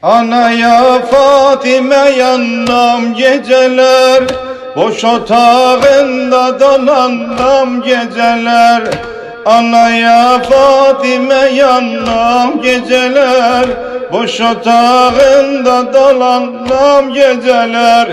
Anaya Fatime yandım geceler, boş otağında dolandım geceler. Anaya Fatime yandım geceler, boş otağında dolandım geceler.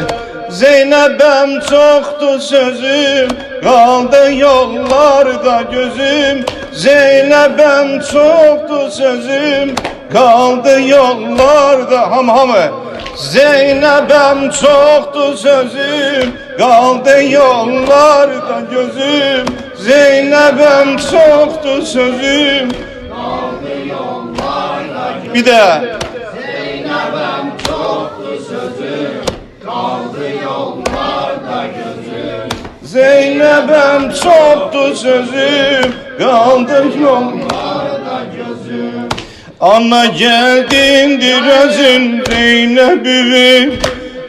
Zeynep'em çoktu sözüm, kaldı yollarda gözüm. Zeynep'em çoktu sözüm, kaldı yollarda hamı. Zeynep'em çoktu sözüm, kaldı yollarda gözüm. Zeynep'em çoktu sözüm, kaldı yollarda gözüm. Bir de Zeynep'em çoktu sözüm, kaldı yollarda gözüm. Zeynep'em çoktu sözüm, kaldı yollarda gözüm. Ana geldindir özün Zeynep'im,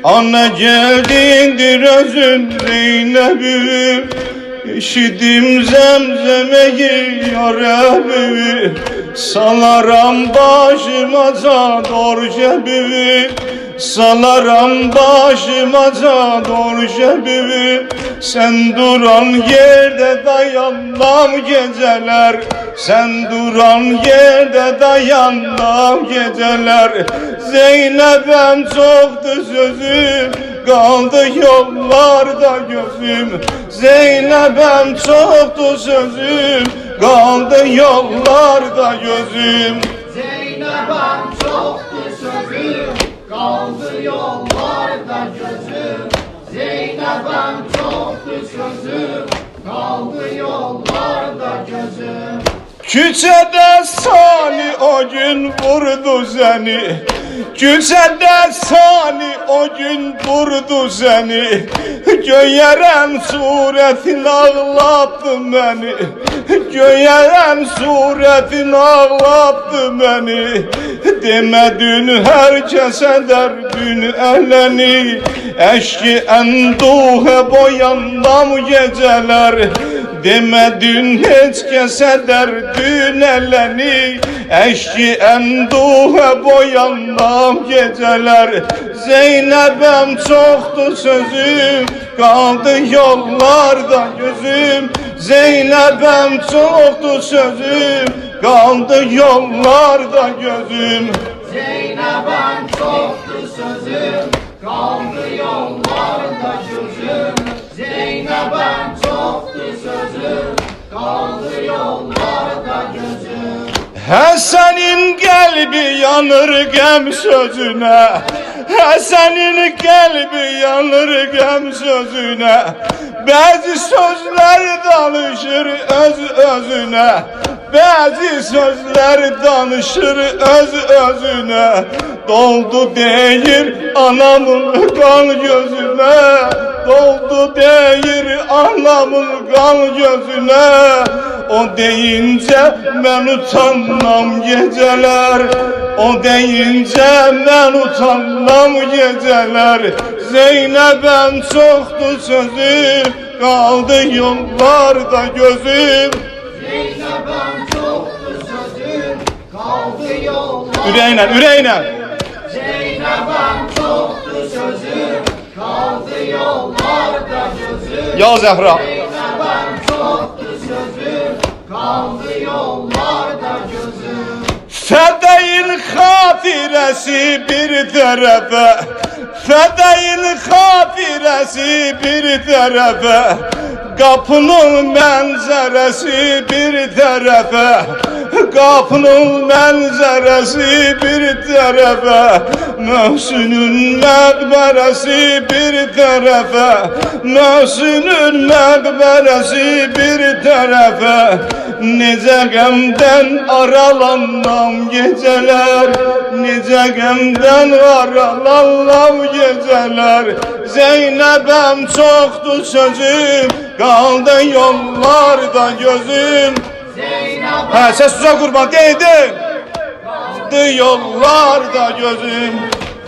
ana geldindir özün Zeynep'im. İşidim zemzemeyi ya Rabbi, salaram başıma cador cebimi. Salaram başıma cador cebimi. Sen duran yerde dayanmam geceler, sen duran yerde dayanmam geceler. Zeynep'em çoktu sözüm, kaldı yollarda gözüm. Zeynep'em çoktu sözüm, kaldı yollarda gözüm. Zeynep'em çoktu sözüm, kaldı yollarda gözüm. Zeynep'em çoktu sözüm, kaldı yollarda gözüm. Küçede Sani o gün vurdu seni, küçede Sani o gün vurdu seni. Göyeren suretin ağlattı beni, göyeren suretin ağlattı beni. Demedin herkese derdin eleni, eşki enduhe boyandım geceler. Demedin hiç kese derdin eleni, eşki enduhe boyandım geceler. Zeynep'em çoktu sözüm, kaldı yollarda gözüm. Zeynep'em çoktu sözüm, kaldı yollarda gözüm. Zeynep'em çoktu sözüm, kaldı yollarda gözüm. Zeynep'em çoktu sözüm, kaldı yollarda gözüm. Hasan'ın kalbi yanır gem sözüne, Hasan'ın kalbi yanır gem sözüne. Bazı sözler danışır öz özüne, bazı sözler danışır öz özüne. Doldu değil anamın kan gözüne, doldu değil anamın kan gözüne. O deyince ben utanmam geceler, o deyince ben utanmam geceler. Zeynep'em çoktu sözüm, kaldı yollarda gözüm. Zeynep'em çoktu sözüm, kaldı yollarda. Üreyle, üreyle. Zeynep'em çoktu sözüm, kaldı yollarda gözüm. Ya Zehra. Zeynep'em çoktu sözüm, kaldı yollarda gözüm. Fedayın hatiresi bir tarafa, fedayın hatiresi bir tarafa. Kapının manzarası bir tarafa, kapının manzarası bir tarafa. Möhsünün mekberesi bir tarafa, Möhsünün mekberesi bir tarafa. Nece gemden aralanmam geceler, nece gemden aralanmam geceler. Zeynep'em çoktu sözüm, kaldı yollarda gözüm. Zeynep'em Ses tuza kurban değdi, kaldı yollarda gözüm.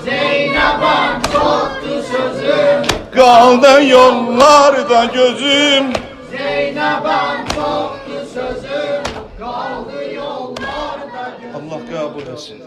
Zeynep'em çoktu sözüm, Kaldı yollarda gözüm. Zeynep'em çoktu sözüm, kaldı yollarda gözüm. Allah kabul etsin.